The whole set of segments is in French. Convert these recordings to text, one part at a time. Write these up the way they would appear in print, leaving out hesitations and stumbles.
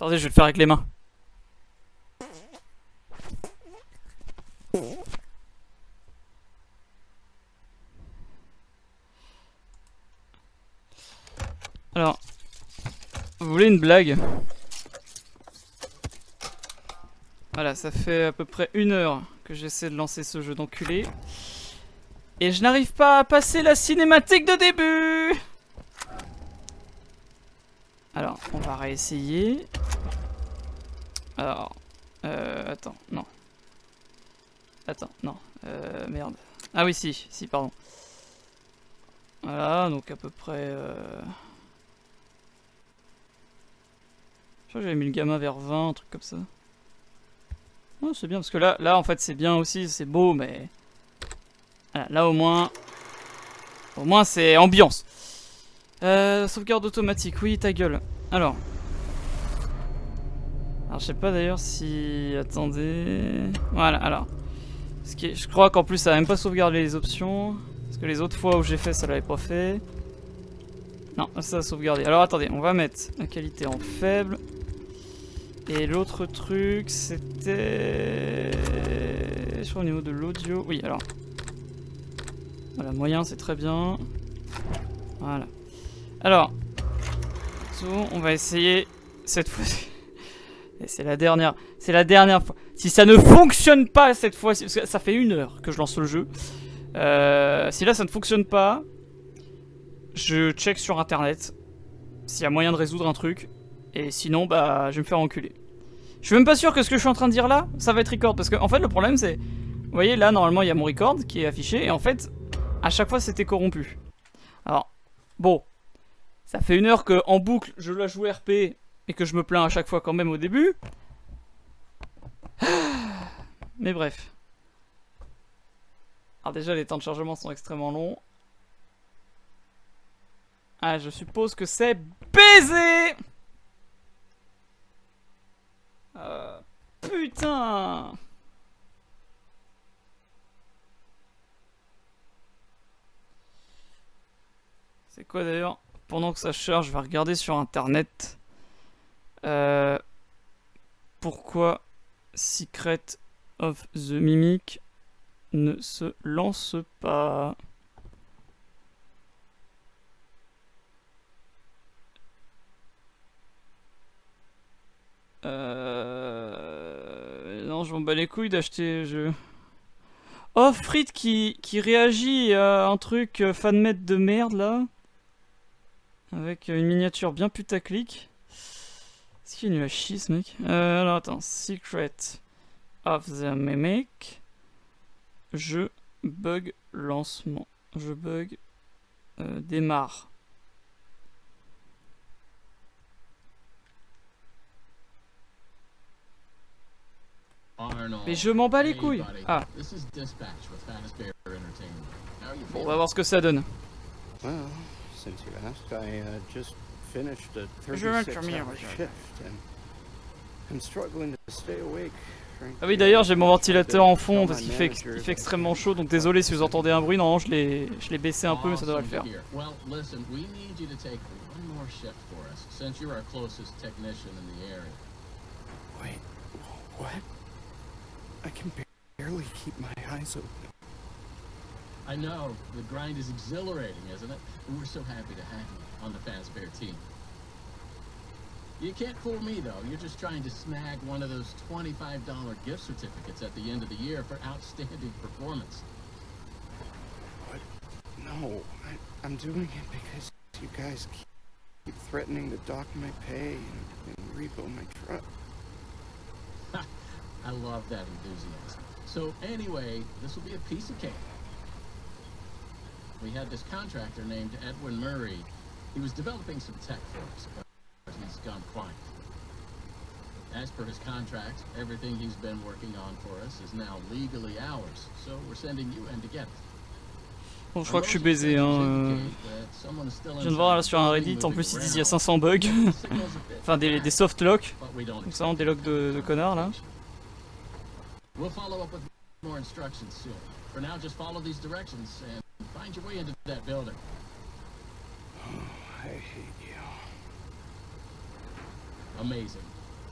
Attendez, je vais le faire avec les mains. Alors, vous voulez une blague? Voilà, ça fait à peu près 1 heure que j'essaie de lancer ce jeu d'enculé. Et je n'arrive pas à passer la cinématique de début. Alors, on va réessayer. Alors, attends, non. Attends, non, merde. Ah oui, si, pardon. Voilà, donc à peu près... Je crois que j'avais mis le gamin vers 20, un truc comme ça. Oh, c'est bien, parce que là en fait c'est bien aussi, c'est beau, mais... Voilà, là au moins c'est ambiance. Sauvegarde automatique, oui, ta gueule. Alors je sais pas d'ailleurs si... Attendez... Voilà, alors... Je crois qu'en plus ça a même pas sauvegardé les options. Parce que les autres fois où j'ai fait, ça l'avait pas fait. Non, ça a sauvegardé. Alors attendez, on va mettre la qualité en faible. Et l'autre truc, c'était... Je crois au niveau de l'audio... Oui, alors... Voilà, moyen, c'est très bien. Voilà. Alors... On va essayer cette fois-ci. Et c'est la dernière fois. Si ça ne fonctionne pas cette fois-ci, parce que ça fait 1 heure que je lance le jeu. Si là ça ne fonctionne pas, je check sur internet s'il y a moyen de résoudre un truc. Et sinon, bah, je vais me faire enculer. Je suis même pas sûr que ce que je suis en train de dire là, ça va être record. Parce que, en fait, le problème c'est... Vous voyez, là, normalement, il y a mon record qui est affiché. Et en fait, à chaque fois, c'était corrompu. Alors, bon. Ça fait 1 heure que en boucle, je la joue RP. Et que je me plains à chaque fois quand même au début. Mais bref. Alors déjà, les temps de chargement sont extrêmement longs. Ah, je suppose que c'est baisé. Putain. C'est quoi d'ailleurs? Pendant que ça charge, je vais regarder sur internet. Pourquoi Secret of the Mimic ne se lance pas? Non, je m'en bats les couilles d'acheter le jeu. Oh, Frit qui réagit à un truc fanmade de merde là. Avec une miniature bien putaclic. Est-ce qu'il est nul à chier ce mec? Alors attends, Secret of the Mimic. Je bug lancement. Je bug démarre. Mais je m'en bats les couilles. Ah. Bon, on va voir ce que ça donne. Je vais m'intermire. Ah oui, d'ailleurs, j'ai mon ventilateur en fond parce qu'il fait extrêmement chaud, donc désolé si vous entendez un bruit. Normalement, je l'ai baissé un peu, mais ça devrait le faire. I can barely keep my eyes open. I know. The grind is exhilarating, isn't it? We're so happy to have you on the Fazbear team. You can't fool me, though. You're just trying to snag one of those $25 gift certificates at the end of the year for outstanding performance. What? No. I'm doing it because you guys keep threatening to dock my pay and repo my truck. I love that enthusiasm. So anyway, this will be a piece of cake. We had this contractor named Edwin Murray. He was developing some tech for us, but he's gone quiet. As per his contract, everything he's been working on for us is now legally ours. So we're sending you in to get it. Bon, je crois que je suis baisé, hein. Je viens de voir là sur un Reddit, en plus ils disent qu'il y a 500 bugs. Enfin des soft locks. Donc ça, des locks de connards là. We'll follow up with more instructions soon. For now, just follow these directions and find your way into that building. Oh, I hate you. Amazing.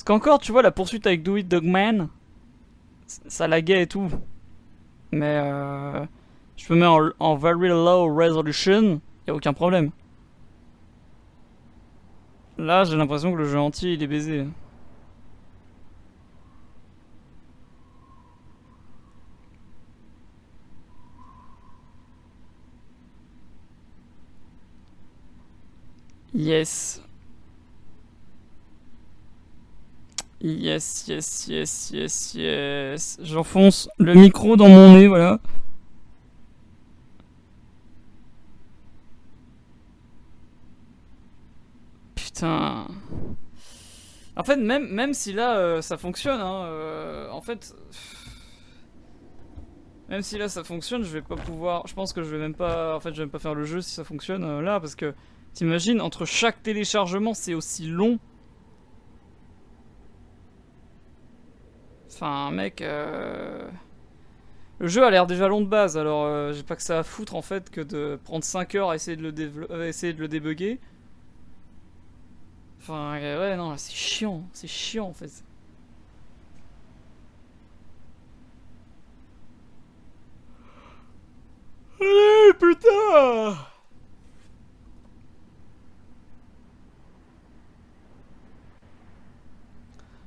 Parce qu'encore, tu vois, la poursuite avec Do It Dogman, ça laguait et tout. Mais je me mets en very low resolution, y a aucun problème. Là, j'ai l'impression que le jeu entier, il est baisé. Yes. Yes, yes, yes, yes, yes. J'enfonce le micro dans mon nez, voilà. Putain. En fait, même si là, ça fonctionne, hein, en fait... Même si là, ça fonctionne, je vais pas pouvoir... Je pense que je vais même pas... En fait, je vais même pas faire le jeu si ça fonctionne là, parce que... T'imagines, entre chaque téléchargement, c'est aussi long. Enfin, mec... Le jeu a l'air déjà long de base, alors j'ai pas que ça à foutre en fait que de prendre 5 heures à essayer de le débugger. Enfin, ouais, non, c'est chiant en fait. Allez, putain!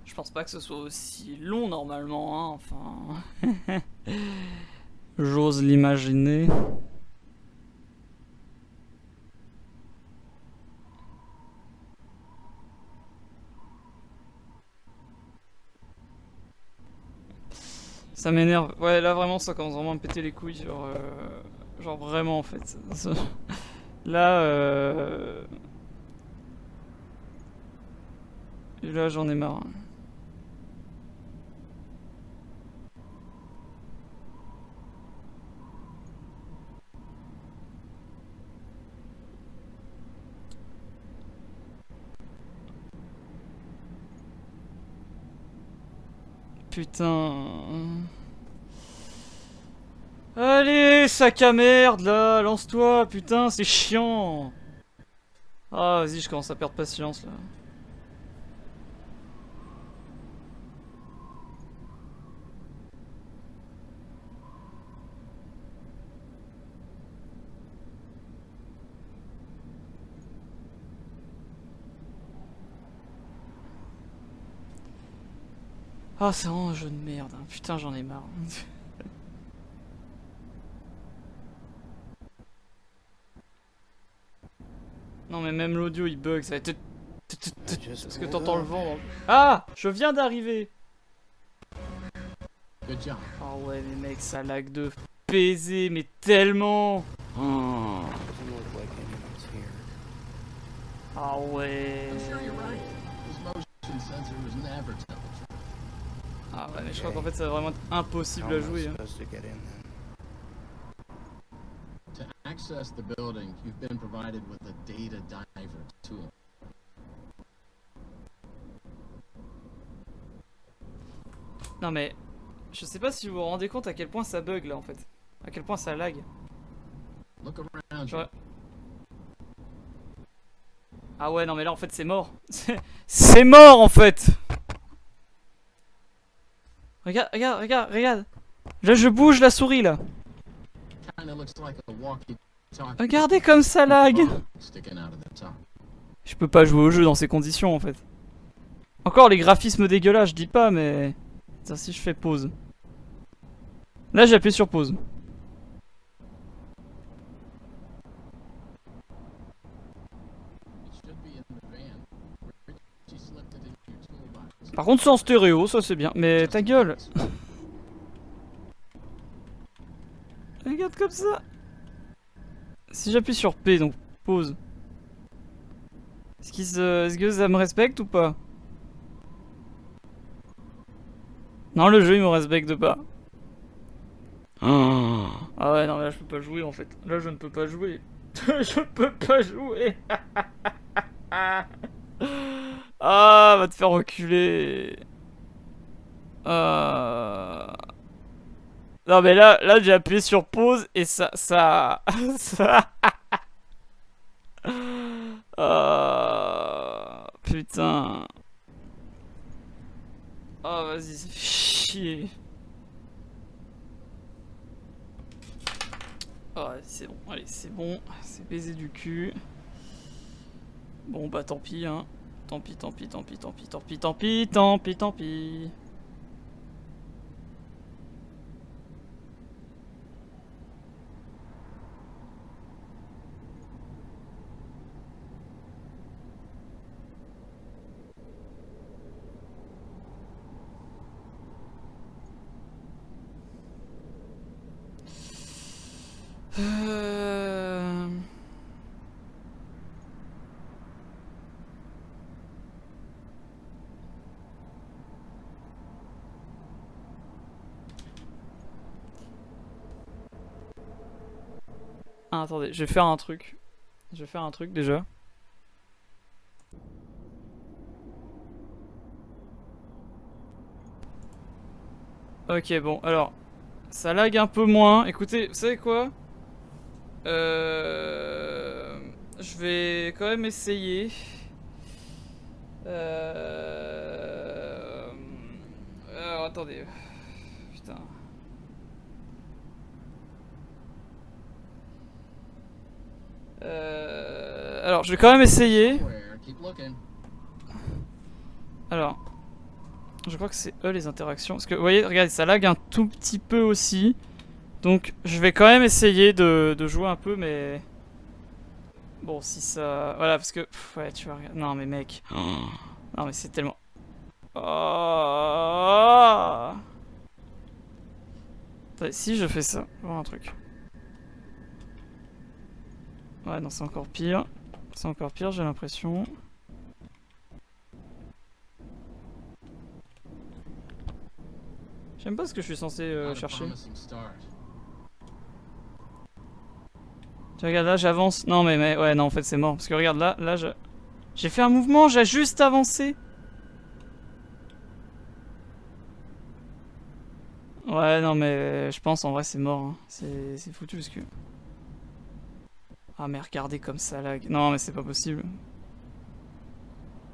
Je pense pas que ce soit aussi long normalement, hein, enfin... J'ose l'imaginer. Ça m'énerve. Ouais, là vraiment, ça commence vraiment à me péter les couilles. Genre vraiment en fait. Là, là j'en ai marre. Putain. Allez, sac à merde là, lance-toi, putain, c'est chiant. Ah, vas-y, je commence à perdre patience là. Ah, c'est vraiment un jeu de merde, hein. Putain, j'en ai marre. Non, mais même l'audio il bug, ça va être. Parce que t'entends le vent. Ah, je viens d'arriver. Ah ouais, mais mec, ça lag de baiser, mais tellement. Ah ouais. Ah ouais, mais je crois qu'en fait ça va vraiment être impossible à jouer. Hein. To access the building, you've been provided with a data diver tool. Non mais, je sais pas si vous vous rendez compte à quel point ça bug là en fait. À quel point ça lag. Look around you. Ah ouais, non mais là en fait c'est mort. C'est mort en fait. Regarde, regarde, regarde, regarde. Là je bouge la souris là. Regardez comme ça lag. Je peux pas jouer au jeu dans ces conditions en fait. Encore les graphismes dégueulasses, je dis pas mais... Ça, si je fais pause. Là j'ai appuyé sur pause. Par contre c'est en stéréo, ça c'est bien. Mais ta gueule. Regarde comme ça. Si j'appuie sur P, donc pause. Est-ce que ça me respecte ou pas? Non, le jeu il me respecte pas. Oh. Ah ouais, non, là je peux pas jouer en fait. Là je ne peux pas jouer. Je peux pas jouer. Ah, va te faire reculer. Non mais là j'ai appuyé sur pause et ça... ça... Putain. vas-y, ça fait chier. Oh, c'est bon, allez, c'est bon. C'est baiser du cul. Bon, bah tant pis, hein. Tant pis, tant pis, tant pis, tant pis, tant pis, tant pis, tant pis, tant pis. Ah, attendez, je vais faire un truc. Je vais faire un truc déjà. Ok, bon, alors. Ça lag un peu moins. Écoutez, vous savez quoi? Je vais quand même essayer. Alors, attendez. Putain. Alors, je vais quand même essayer. Alors, je crois que c'est eux les interactions. Parce que, vous voyez, regardez, ça lag un tout petit peu aussi. Donc, je vais quand même essayer de jouer un peu, mais... Bon, si ça... Voilà, parce que... Pff, ouais, tu vois, regarde... Non, mais mec... Non, mais c'est tellement... Oh. Attendez, si je fais ça, je vais voir un truc. Ouais, non, c'est encore pire. C'est encore pire, j'ai l'impression. J'aime pas ce que je suis censé chercher. Tu regardes là, j'avance. Non, mais ouais, non, en fait, c'est mort. Parce que regarde là, j'ai fait un mouvement, j'ai juste avancé. Ouais, non, mais je pense en vrai, c'est mort. Hein. C'est foutu parce que. Ah, mais regardez comme ça lag. Non, mais c'est pas possible.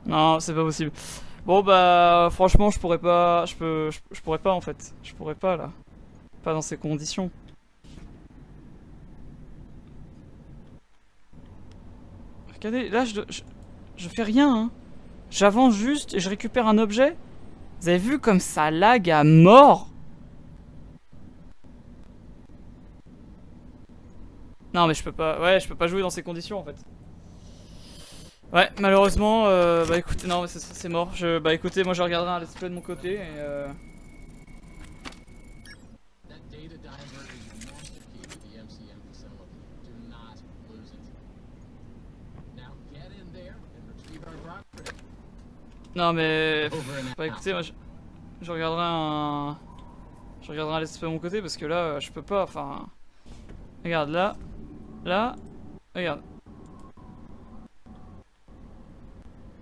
Non, c'est pas possible. Bon, bah, franchement, je pourrais pas. Je pourrais pas en fait. Je pourrais pas là. Pas dans ces conditions. Regardez, là, je fais rien. Hein. J'avance juste et je récupère un objet. Vous avez vu comme ça lag à mort? Non, mais je peux pas. Ouais, je peux pas jouer dans ces conditions en fait. Ouais, malheureusement, bah écoutez, non, c'est mort. Bah écoutez, moi je regarderai un let's play de mon côté et Non mais... Bah écoutez, moi je regarderai un... Je regarderai un let's play de mon côté parce que là, je peux pas, enfin... Regarde, là, regarde.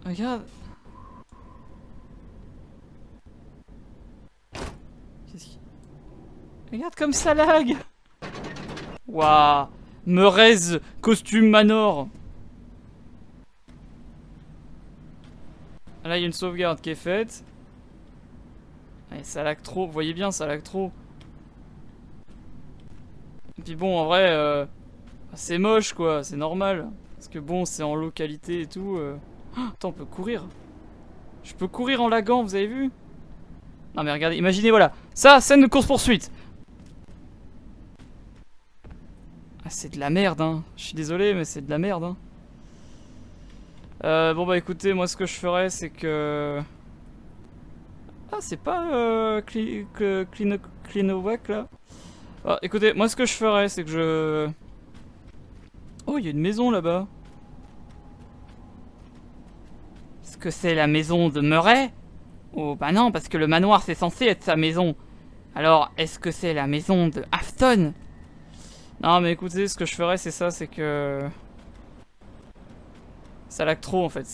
Regarde. Qu'est-ce qui... Regarde comme ça lag. Waouh. Meurez, costume Manor. Là, il y a une sauvegarde qui est faite. Ouais, ça lag trop, vous voyez bien, ça lag trop. Et puis bon, en vrai, c'est moche quoi, c'est normal. Parce que bon, c'est en low qualité et tout. Oh, attends, on peut courir. Je peux courir en lagant, vous avez vu? Non mais regardez, imaginez, voilà. Ça, scène de course-poursuite. Ah, c'est de la merde, hein. Je suis désolé, mais c'est de la merde, hein. Bon bah écoutez, moi ce que je ferais, c'est que... Ah, c'est pas Cleanovac là. Ah, écoutez, moi ce que je ferais, c'est que je... Oh, il y a une maison là-bas. Est-ce que c'est la maison de Murray? Oh, bah non, parce que le manoir c'est censé être sa maison. Alors, est-ce que c'est la maison de Afton? Non, mais écoutez, ce que je ferais, c'est ça, c'est que... Ça lag trop en fait.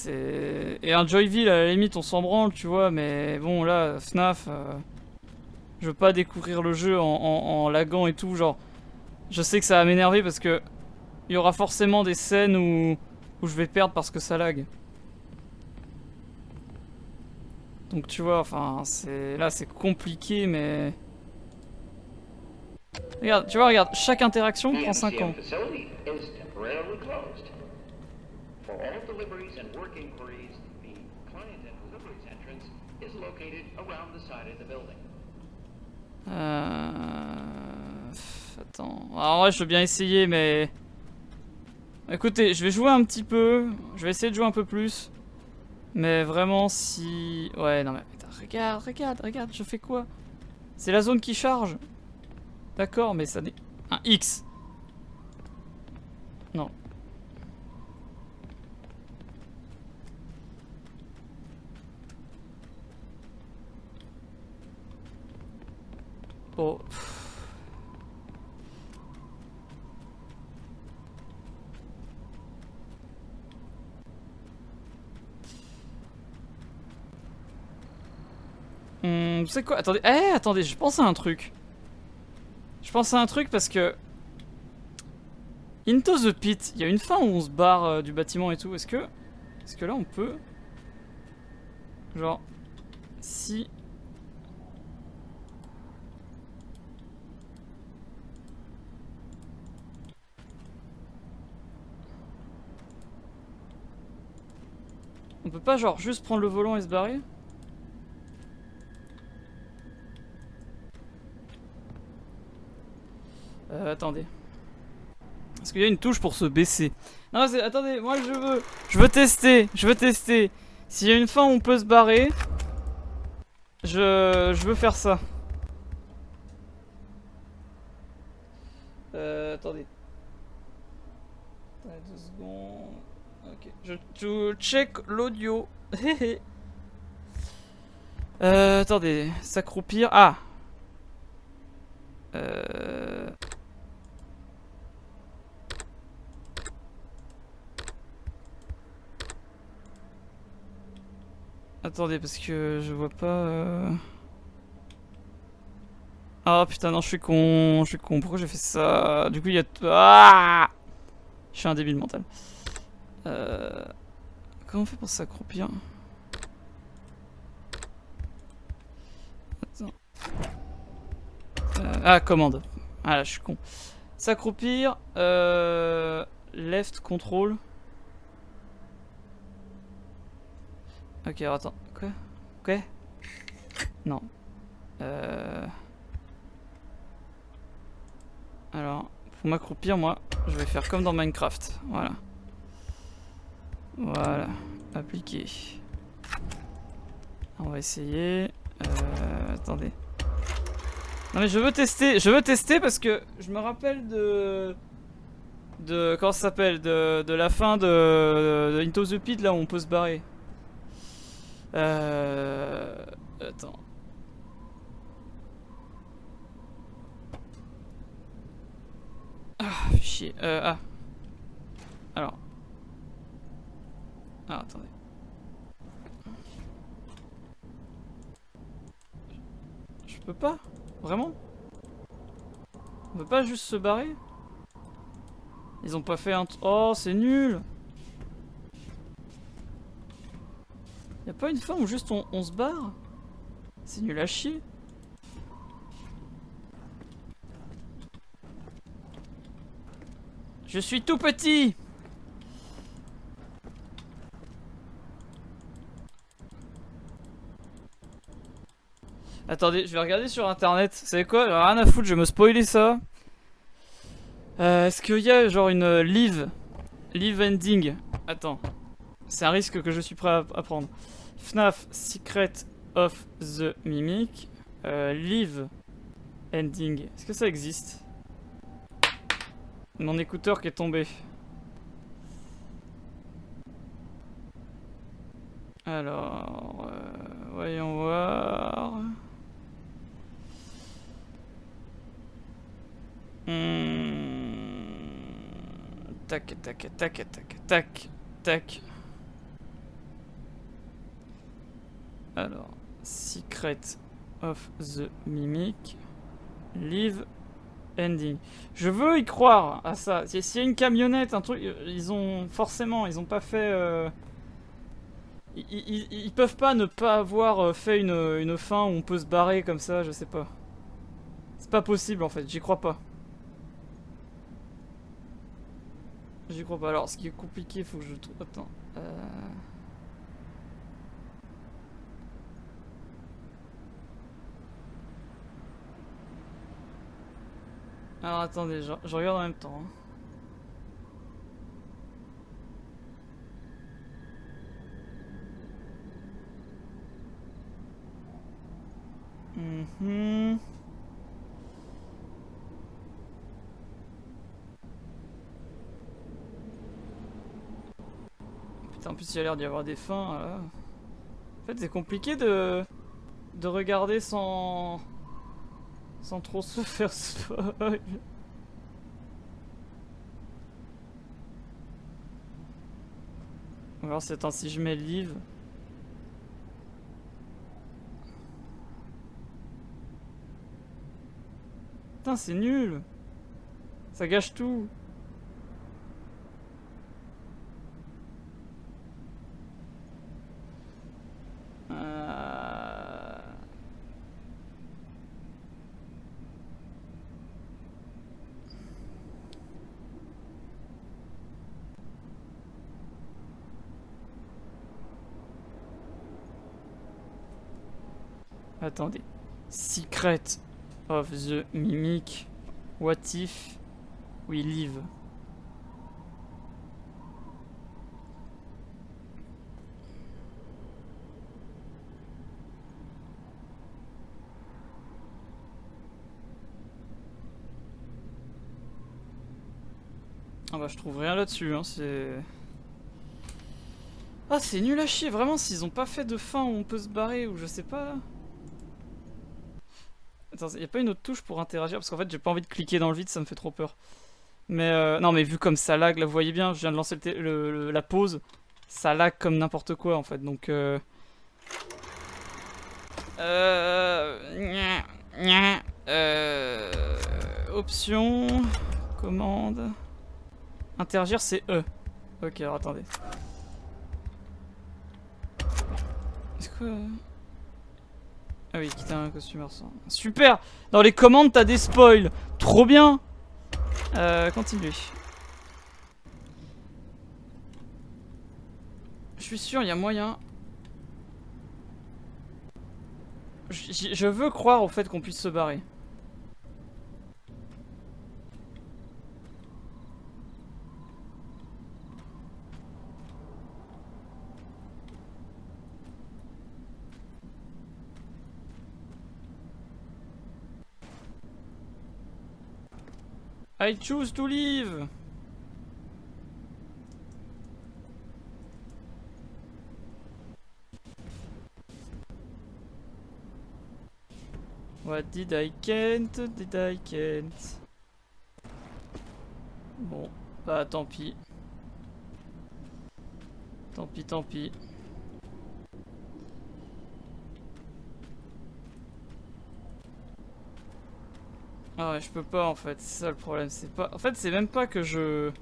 Et un Joyville, à la limite, on s'en branle, tu vois, mais bon, là, FNAF... Je veux pas découvrir le jeu en laguant et tout, genre... Je sais que ça va m'énerver parce que... Il y aura forcément des scènes où je vais perdre parce que ça lag. Donc tu vois, enfin, là c'est compliqué, mais... Regarde, tu vois, regarde, chaque interaction prend 5 ans. Attends, alors ouais, je veux bien essayer, mais... Écoutez, je vais jouer un petit peu, je vais essayer de jouer un peu plus. Mais vraiment, si... Ouais, non mais... Putain, regarde, je fais quoi? C'est la zone qui charge. D'accord, mais ça n'est... Un X. Non. Oh. Vous savez quoi? Attendez, attendez, je pense à un truc. Je pense à un truc parce que... Into the Pit, il y a une fin où on se barre du bâtiment et tout. Est-ce que là on peut... Genre... Si... On peut pas genre juste prendre le volant et se barrer? Attendez. Est-ce qu'il y a une touche pour se baisser? Non, attendez, moi je veux tester. S'il y a une fin où on peut se barrer, je veux faire ça. Attendez. Attendez 2 secondes. Ok, je check l'audio. Attendez, s'accroupir. Ah. Attendez, parce que je vois pas... Ah putain, non, je suis con. Pourquoi j'ai fait ça? Du coup, il y a... Ah, je suis un débile mental. Comment on fait pour s'accroupir? Attends. Ah, commande. Ah là, je suis con. S'accroupir. Left control. Ok, alors attends. Quoi? Non. Alors, pour m'accroupir, moi, je vais faire comme dans Minecraft. Voilà. Appliquer. On va essayer. Attendez. Non mais je veux tester parce que je me rappelle de comment ça s'appelle, de la fin de Into the Pit, là où on peut se barrer. Attends. Ah, chier. Alors. Ah, attendez. Je peux pas? Vraiment? On peut pas juste se barrer? Ils ont pas fait un... Oh, c'est nul! Y'a pas une fin où juste on se barre? C'est nul à chier. Je suis tout petit! Attendez, je vais regarder sur internet. Vous savez quoi? J'ai rien à foutre, je vais me spoiler ça. Est-ce qu'il y a genre une live ending? Attends. C'est un risque que je suis prêt à prendre. FNAF Secret of the Mimic. Live ending. Est-ce que ça existe? Mon écouteur qui est tombé. Alors... voyons voir... Tac. Alors, Secret of the Mimic, Live Ending. Je veux y croire à ça. S'il y a une camionnette, un truc, ils ont pas fait. Ils peuvent pas ne pas avoir fait une fin où on peut se barrer comme ça, je sais pas. C'est pas possible en fait, j'y crois pas. J'y crois pas. Alors, ce qui est compliqué, faut que je trouve. Attends. Alors, attendez, je regarde en même temps. Hein. Putain, en plus, il y a l'air d'y avoir des fins. Là. En fait, c'est compliqué de regarder sans trop se faire spoil. On va voir si je mets le livre. Putain, c'est nul. Ça gâche tout. Attendez. Secret of the Mimic. What if we live? Ah bah je trouve rien là-dessus, hein, c'est... Ah c'est nul à chier, vraiment, s'ils ont pas fait de fin où on peut se barrer, ou je sais pas... Attends, y'a pas une autre touche pour interagir? Parce qu'en fait j'ai pas envie de cliquer dans le vide, ça me fait trop peur. Mais non mais vu comme ça lag, là vous voyez bien, je viens de lancer la pause. Ça lag comme n'importe quoi en fait, donc... Option... Commande... Interagir c'est E. Ok, alors attendez. C'est quoi? Ah oui, quitter un costume sans. Super! Dans les commandes, t'as des spoils! Trop bien! Continuez. Je suis sûr, il y a moyen. Je veux croire au fait qu'on puisse se barrer. I choose to leave. What did I can't? Did I can't? Bon, bah tant pis. Tant pis, tant pis. Ah ouais, je peux pas en fait, c'est ça le problème, c'est pas... En fait, c'est même pas que j'ai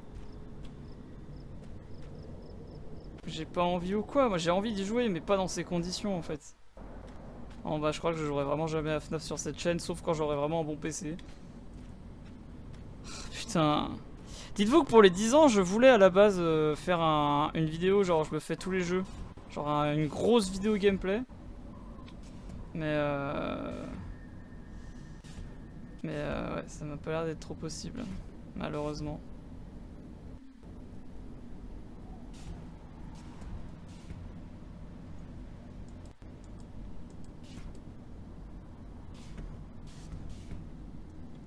pas envie ou quoi, moi j'ai envie d'y jouer, mais pas dans ces conditions en fait. En bah je crois que je jouerai vraiment jamais à FNAF sur cette chaîne, sauf quand j'aurai vraiment un bon PC. Putain... Dites-vous que pour les 10 ans, je voulais à la base faire une vidéo, genre je me fais tous les jeux. Genre une grosse vidéo gameplay. Mais ouais, ça m'a pas l'air d'être trop possible, malheureusement.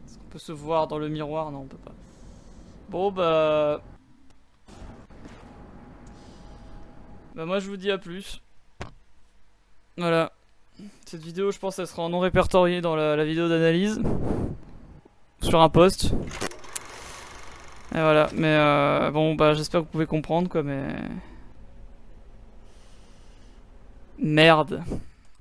Est-ce qu'on peut se voir dans le miroir? Non, on peut pas. Bon bah... Bah moi je vous dis à plus. Voilà. Cette vidéo je pense elle sera en non répertoriée dans la vidéo d'analyse. Sur un post. Et voilà, mais bon bah j'espère que vous pouvez comprendre quoi, mais... Merde.